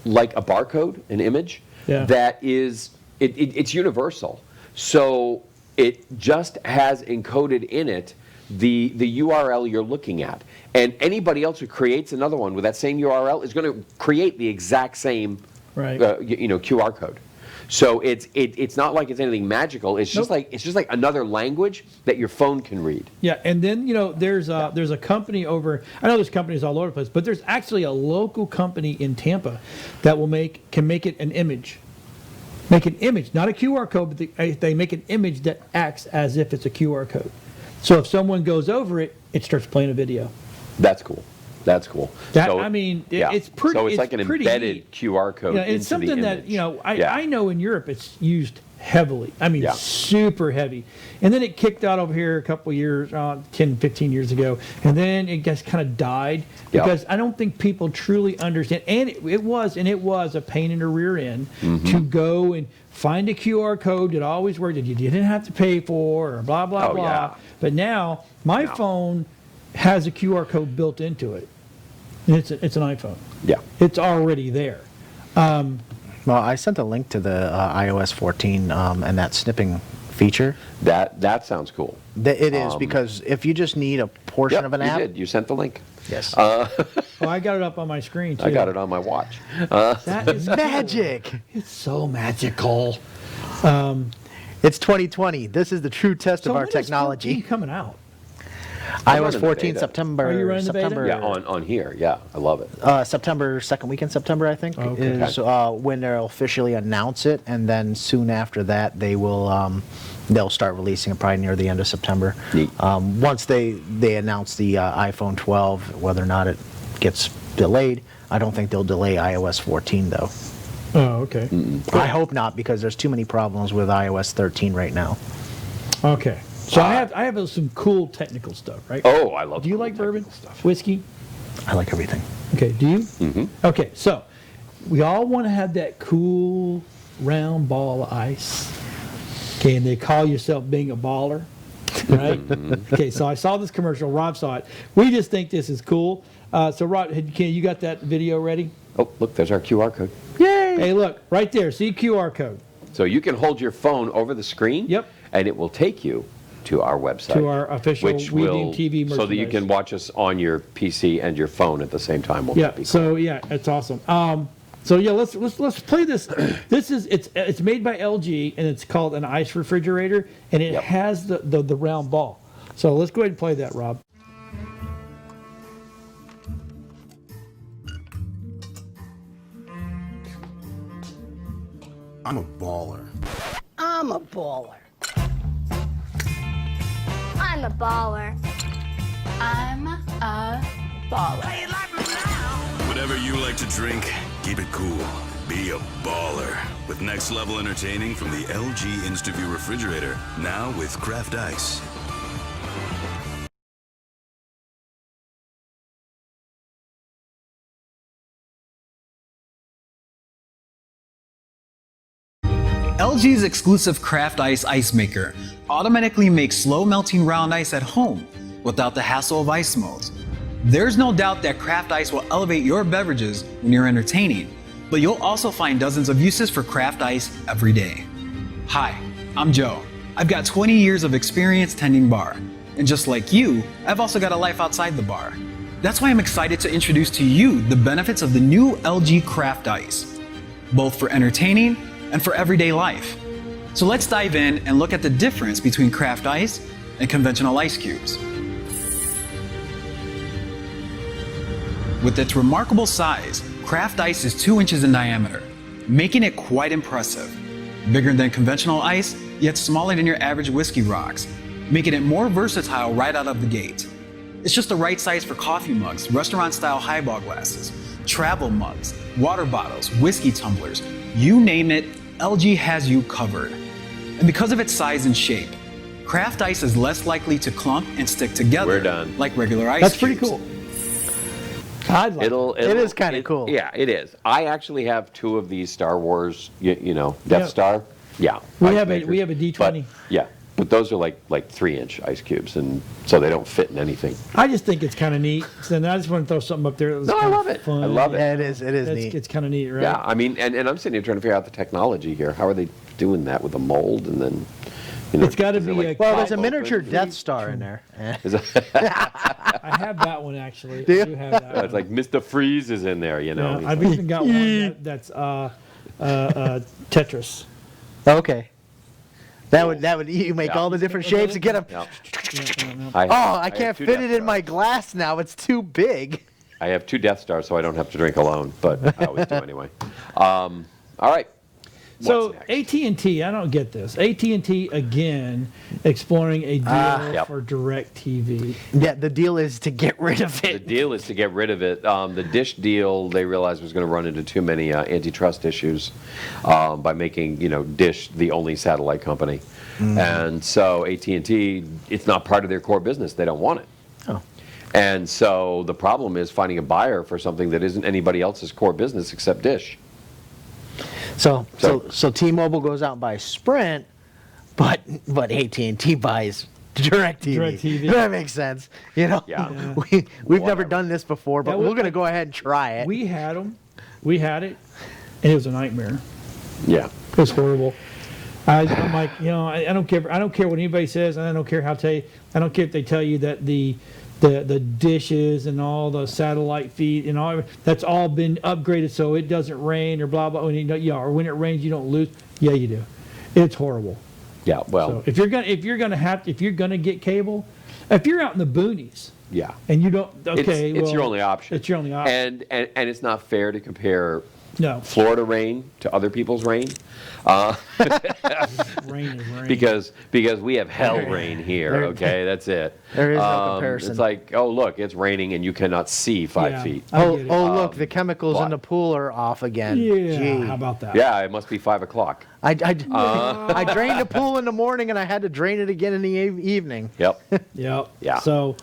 like a barcode, an image, Yeah. that is, it's universal. So it just has encoded in it the URL you're looking at. And anybody else who creates another one with that same URL is going to create the exact same Right. QR code. So it's not like it's anything magical. It's just Nope. like another language that your phone can read. Yeah, and then there's a company over. I know there's companies all over the place, but there's actually a local company in Tampa that can make it an image. Make an image, not a QR code, but they make an image that acts as if it's a QR code. So if someone goes over it, it starts playing a video. That's cool. That's cool. It's pretty. So it's like an pretty embedded neat. QR code. It's into something the that image. I know in Europe it's used heavily. I mean, Yeah. super heavy. And then it kicked out over here a couple years, 10, 15 years ago, and then it just kind of died Yeah. because I don't think people truly understand. And it was a pain in the rear end Mm-hmm. to go and find a QR code that always worked that you didn't have to pay for or blah blah Oh, blah. yeah. But now my phone has a QR code built into it. And it's an iPhone. Yeah. It's already there. Well, I sent a link to the iOS 14 and that snipping feature. That sounds cool. It is because if you just need a portion Yep, of an you app, did. You sent the link. yes, Oh, I got it up on my screen too. I got it on my watch. That is magic. It's so magical. It's 2020. This is the true test of our when is technology. 14 coming out? I'm iOS running the 14 beta. September. Are you running the beta? September, Yeah, on here. Yeah, I love it. September second weekend, September I think Okay. is when they'll officially announce it, and then soon after that they'll start releasing it probably near the end of September. Neat. Once they announce the iPhone 12, whether or not it gets delayed, I don't think they'll delay iOS 14 though. Oh, okay. I hope not because there's too many problems with iOS 13 right now. Okay. So I have some cool technical stuff, right? Oh, I love. Do you cool like bourbon? technical stuff. Whiskey? I like everything. Okay. Do you? Mm-hmm. Okay. So we all want to have that cool round ball of ice. Okay, and they call yourself being a baller, right? Okay. So I saw this commercial. Rob saw it. We just think this is cool. So Rob, you got that video ready? Oh, look, there's our QR code. Yay! Hey, look right there. See QR code. So you can hold your phone over the screen. Yep. And it will take you to our website. To our official which We will, Beam TV so that you merchandise. can watch us on your PC and your phone at the same time. Won't Yeah. that be cool? So yeah, it's awesome. So yeah, let's play this. It's made by LG and it's called an ice refrigerator and it Yep. has the round ball. So let's go ahead and play that, Rob. I'm a baller. I'm a baller. I'm a baller. I'm a baller. Whatever you like to drink, keep it cool. Be a baller with next level entertaining from the LG InstaView refrigerator. Now with craft ice. LG's exclusive Craft Ice maker automatically makes slow melting round ice at home without the hassle of ice molds. There's no doubt that Craft Ice will elevate your beverages when you're entertaining, but you'll also find dozens of uses for Craft Ice every day. Hi, I'm Joe. I've got 20 years of experience tending bar, and just like you, I've also got a life outside the bar. That's why I'm excited to introduce to you the benefits of the new LG Craft Ice, both for entertaining and for everyday life. So let's dive in and look at the difference between Craft Ice and conventional ice cubes. With its remarkable size, Craft Ice is 2 inches in diameter, making it quite impressive. Bigger than conventional ice, yet smaller than your average whiskey rocks, making it more versatile right out of the gate. It's just the right size for coffee mugs, restaurant-style highball glasses, travel mugs, water bottles, whiskey tumblers, you name it, LG has you covered. And because of its size and shape, Craft Ice is less likely to clump and stick together. We're done. Like regular ice That's cubes. pretty cool. I'd like It is kind of cool. Yeah, it is. I actually have 2 of these Star Wars, Death Star. Yeah. We ice have makers. a D20. Yeah, but those are like 3-inch ice cubes, and so they don't fit in anything. I just think it's kind of neat. So I just want to throw something up there. No, I love it. Fun. I love it. Yeah, it is neat. It's kind of neat, right? Yeah, I mean, and I'm sitting here trying to figure out the technology here. How are they doing that with a mold and then, It's got to is it be like Well, pop there's a open? miniature Death Star in there. Is it- I have that one actually. Do you? I do have that one. it's like Mr. Freeze is in there, Yeah, He's I've like- even got one that's Tetris. Okay. That would you make all the different shapes and get them. Yeah. Yeah. I have can't 2 fit Death it in my Stars. glass now. It's too big. I have 2 Death Stars, so I don't have to drink alone, but I always do anyway. All right. So What's next? AT&T, I don't get this. AT&T again exploring a deal Yep. for direct TV. Yeah, the deal is to get rid of The it. deal is to get rid of it. The Dish deal, they realized was going to run into too many antitrust issues by making, Dish the only satellite company. And so AT&T, it's not part of their core business. They don't want it. Oh. And so the problem is finding a buyer for something that isn't anybody else's core business except Dish. So T-Mobile goes out and buys Sprint, but AT&T buys DirecTV. DirecTV. That makes sense. Yeah. We've never done this before, but Yeah, we're going to go ahead and try it. We had them. We had it. And it was a nightmare. Yeah. It was horrible. I'm like, I don't care. I don't care what anybody says. And I don't care I don't care if they tell you that the dishes and all the satellite feed and all that's all been upgraded so it doesn't rain or blah blah. Or when it rains you don't lose. Yeah, you do. It's horrible. Yeah. Well. So if you're gonna get cable, if you're out in the boonies yeah. and you don't, It's your only option. It's your only option. And it's not fair to compare No, Florida rain to other people's rain. rain is rain. Because we have hell rain here, okay? That's it. There is no comparison. It's like, oh, look, it's raining and you cannot see 5 Yeah. feet. I Oh, get it. look, the chemicals in but- the pool are off again. Yeah, Gee. how about that? Yeah, it must be 5 o'clock. I drained the pool in the morning and I had to drain it again in the evening. Yep. Yep. Yeah. So,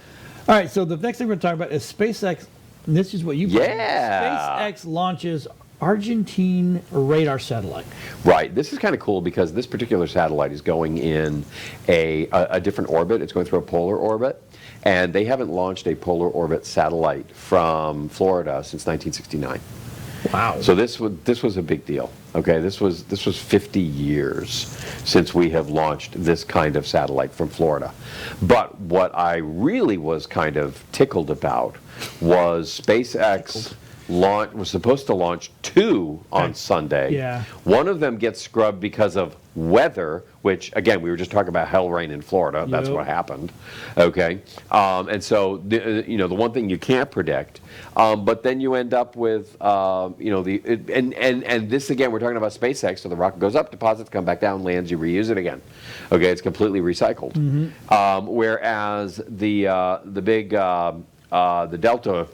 all right. So the next thing we're talking about is SpaceX. And this is what you. Yeah. SpaceX launches Argentine radar satellite. Right. This is kind of cool because this particular satellite is going in a different orbit. It's going through a polar orbit. And they haven't launched a polar orbit satellite from Florida since 1969. Wow. So this was a big deal. Okay, this was 50 years since we have launched this kind of satellite from Florida. But what I really was kind of tickled about was SpaceX was supposed to launch 2 on Sunday. Yeah. One of them gets scrubbed because of weather, which again we were just talking about hell rain in Florida. That's Yep. what happened. Okay, and so the one thing you can't predict, but then you end up with and this again we're talking about SpaceX. So the rocket goes up, deposits, come back down, lands, you reuse it again. Okay, it's completely recycled. Whereas the big the Delta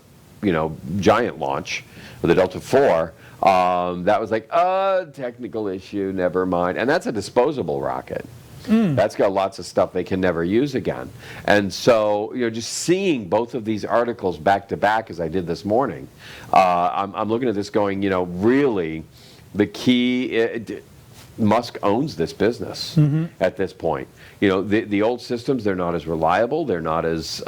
giant launch, or the Delta IV. That was like, technical issue, never mind. And that's a disposable rocket. That's got lots of stuff they can never use again. And so, just seeing both of these articles back to back as I did this morning, I'm looking at this going, really, the key, Musk owns this business at this point. You know, the old systems, they're not as reliable. They're not as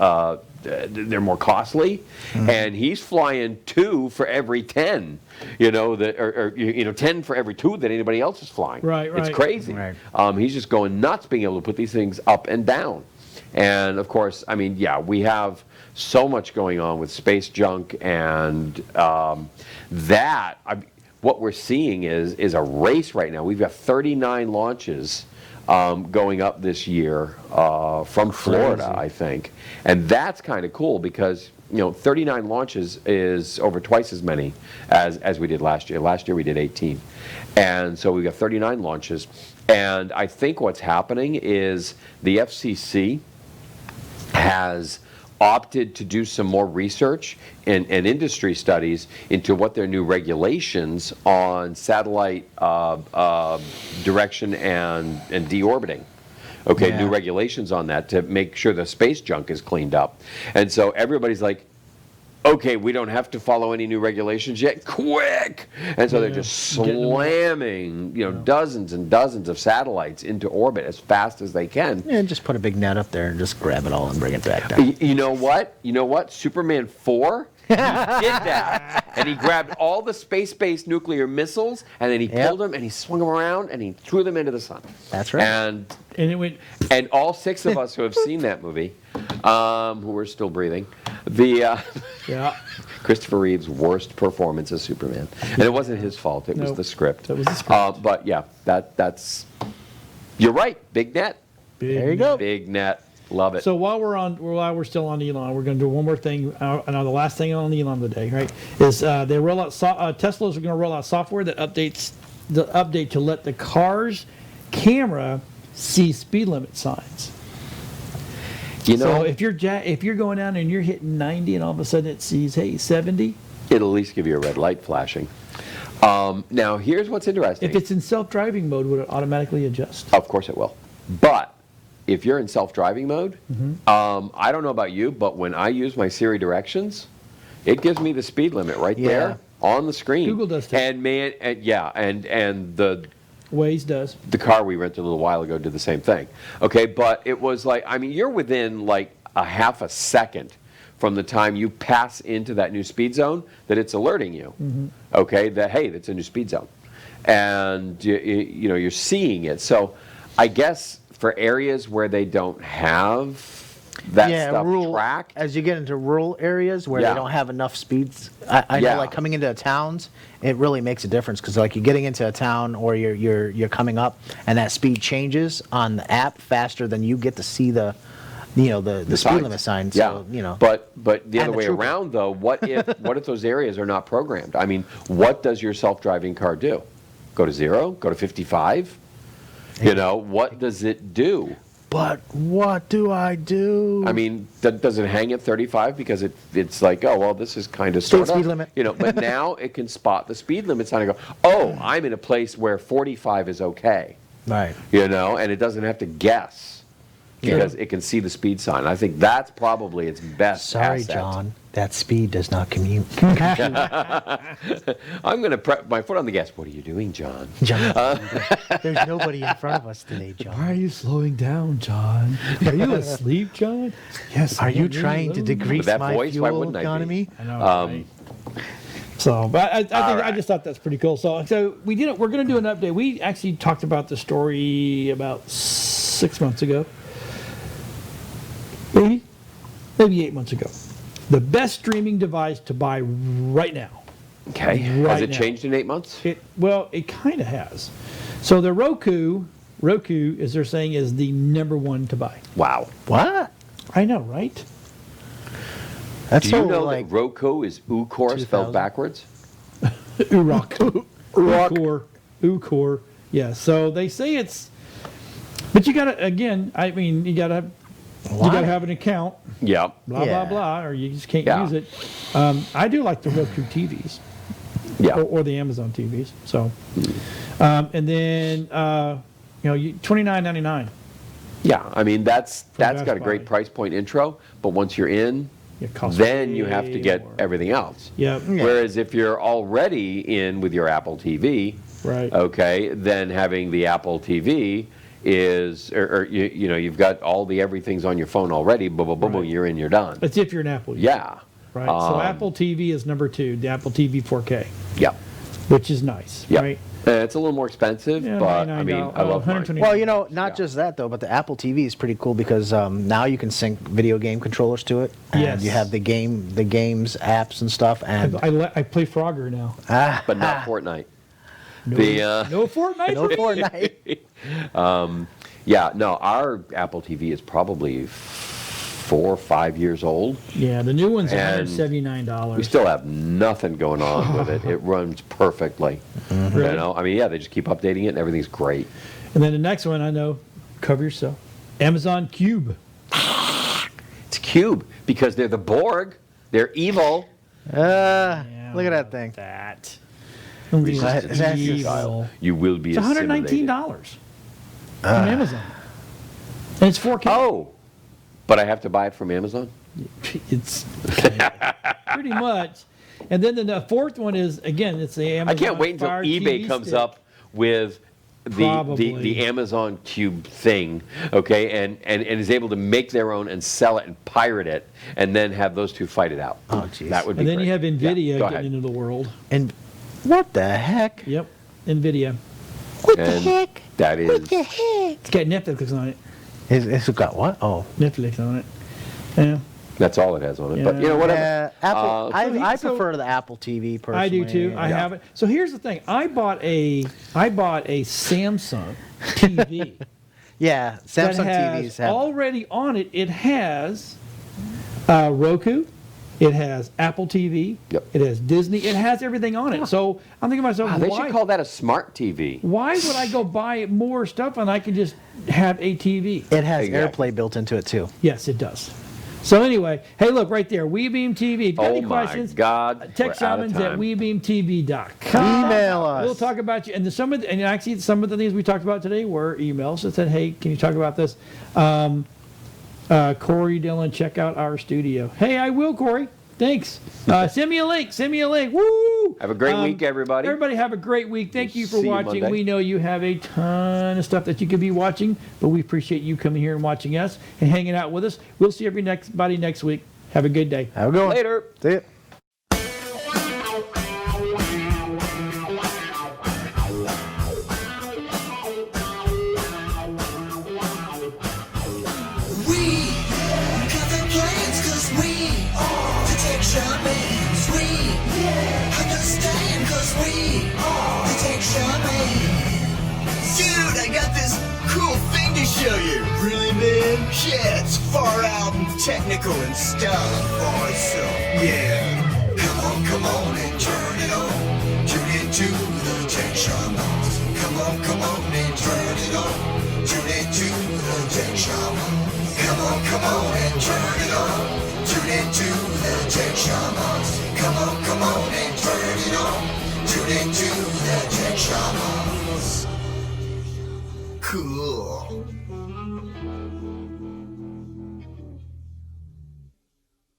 they're more costly, and he's flying 2 for every 10. You know, or 10 for every 2 that anybody else is flying. Right. It's crazy. Right. He's just going nuts being able to put these things up and down. And of course, I mean, yeah, we have so much going on with space junk, and what we're seeing is a race right now. We've got 39 launches going up this year from Florida, I think, and that's kind of cool because 39 launches is over twice as many as we did last year. Last year we did 18, and so we got 39 launches. And I think what's happening is the FCC has opted to do some more research and industry studies into what their new regulations on satellite direction and deorbiting. Okay, new regulations on that to make sure the space junk is cleaned up. And so everybody's like, okay, we don't have to follow any new regulations yet. Quick! And so they're just slamming, dozens and dozens of satellites into orbit as fast as they can. Yeah, just put a big net up there and just grab it all and bring it back down. You know what? Superman 4, he did that. And he grabbed all the space-based nuclear missiles, and then he pulled them, and he swung them around, and he threw them into the sun. That's right. And it went. And all 6 of us who have seen that movie, who are still breathing, Christopher Reeve's worst performance as Superman, and it wasn't his fault; it was the script. It was the script. But yeah, that's. You're right. Big net. There you go. Big net. Love it. So while we're still on Elon, we're going to do one more thing. The last thing on Elon today, right, is they roll out Teslas are going to roll out software that update to let the car's camera see speed limit signs. So if you're going down and you're hitting 90 and all of a sudden it sees 70, it'll at least give you a red light flashing. Now here's what's interesting. If it's in self-driving mode, would it automatically adjust? Of course it will. But if you're in self-driving mode, I don't know about you, but when I use my Siri directions, it gives me the speed limit right there on the screen. Google does too. And and the Waze does. The car we rented a little while ago did the same thing. Okay, but it was like, I mean, you're within like a half a second from the time you pass into that new speed zone that it's alerting you. Okay, that hey, that's a new speed zone, and you're seeing it. So, I guess for areas where they don't have that stuff tracked, as you get into rural areas where they don't have enough speeds, I know, like coming into towns, it really makes a difference because like you're getting into a town or you're coming up and that speed changes on the app faster than you get to see the speed limit sign. So, But the other way around though, what if those areas are not programmed? I mean, what does your self-driving car do? Go to 0? Go to 55? What does it do? But what do I do? I mean, does it hang at 35 because it's like, oh, well, this is kind of sort of speed limit. But now it can spot the speed limit sign and go, oh, I'm in a place where 45 is okay. Right. And it doesn't have to guess because it can see the speed sign. I think that's probably its best Sorry, asset. John. That speed does not commute. I'm going to prep my foot on the gas. What are you doing, John? John, there's nobody in front of us today, John. Why are you slowing down, John? Are you asleep, John? Yes. Are you trying to decrease my voice, why fuel wouldn't I be? economy? I know. Right? So, but I just thought that's pretty cool. So we did it. We're going to do an update. We actually talked about the story about 6 months ago, maybe 8 months ago. The best streaming device to buy right now. Okay. Has it changed in 8 months? It kind of has. So the Roku, as they're saying, is the #1 to buy. Wow. What? I know, right? That's Do you know that Roku is Ukor spelled backwards? Urok. Ukor. Yeah. So they say it's, but you gotta you gotta have an account. Yeah. Blah blah, or you just can't use it. I do like the Roku TVs. Yeah. Or the Amazon TVs. So, and then $29.99. Yeah, I mean that's Best got a great Buy. price point intro, but once you're in, It costs then you have to way get more. everything else. Yeah. Whereas if you're already in with your Apple TV, Right. Okay, then having the Apple TV is, or you know, you've got all the everything's on your phone already. Boom, boom, boom, boom, you're in, you're done. That's if you're an Apple user. Yeah. Right. So Apple TV is number 2, the Apple TV 4K. Yeah. Which is nice. Yeah. Right. It's a little more expensive, Yeah, but I mean, I love mine. Well, you know, not just that though, but the Apple TV is pretty cool because now you can sync video game controllers to it. And Yes. you have the games apps and stuff. And I play Frogger now. But not Fortnite. No, The, no Fortnite. no for me. Fortnite. Yeah, no, our Apple TV is probably 4 or 5 years old. Yeah, the new one's And $179. We still have nothing going on with it. It runs perfectly. You Really? know, I mean, yeah, they just keep updating it and everything's great. And then the next one, I know, cover yourself. Amazon Cube. It's Cube because they're the Borg. They're evil. Look at that thing. That. That's Evil. You will be It's assimilated. $119 on Amazon. And it's 4K. Oh, but I have to buy it from Amazon? It's pretty much. And then the fourth one is, again, it's the Amazon I can't wait until Fire eBay TV comes stick. up with Probably. the Amazon Cube thing, okay, and is able to make their own and sell it and pirate it, and then have those two fight it out. Oh, jeez. That would be And then great. you have NVIDIA Yeah, go ahead. getting into the world. And what the heck? Yep, NVIDIA. And that is It's got Netflix on it. It's got what? Oh. Netflix on it. Yeah, that's all it has on it. But you know, whatever. Yeah, Apple. I so- prefer the Apple TV personally. I do too. I have it. So here's the thing. I bought a Samsung TV. Yeah, that Samsung has TVs have. already on it. It has Roku. It has Apple TV. Yep. It has Disney. It has everything on it. So I'm thinking to myself, Wow, they why? should call that a smart TV. Why would I go buy more stuff when I can just have a TV? It has Exactly. AirPlay built into it too. Yes, it does. So anyway, hey, look right there, WeBeam TV. If you've got Oh any my questions, God, Tech we're out of Shamans at time. WeBeamTV.com. Email us. We'll talk about you. And and actually, some of the things we talked about today were emails that said, hey, can you talk about this? Corey Dillon, check out our studio. Hey, I will, Corey. Thanks. Send me a link. Send me a link. Woo! Have a great week, everybody. Everybody have a great week. Thank you for See you watching. Monday. We know you have a ton of stuff that you could be watching, but we appreciate you coming here and watching us and hanging out with us. We'll see everybody next week. Have a good day. Have a good one. Later. See ya. We got the plans 'cause we are the Tech Shamans. We understand 'cause we are the Tech Shamans. Dude, I got this cool thing to show you. Really, man? Yeah, it's far out and technical and stuff. Oh, so yeah. Come on and turn it on. Tune into the Tech Shamans. Come on and turn it on. Tune into the Tech Shamans. Come on and turn it on. Tune into the Tech Shamans. Come on and turn it on. Tune into the Tech Shamans. Cool.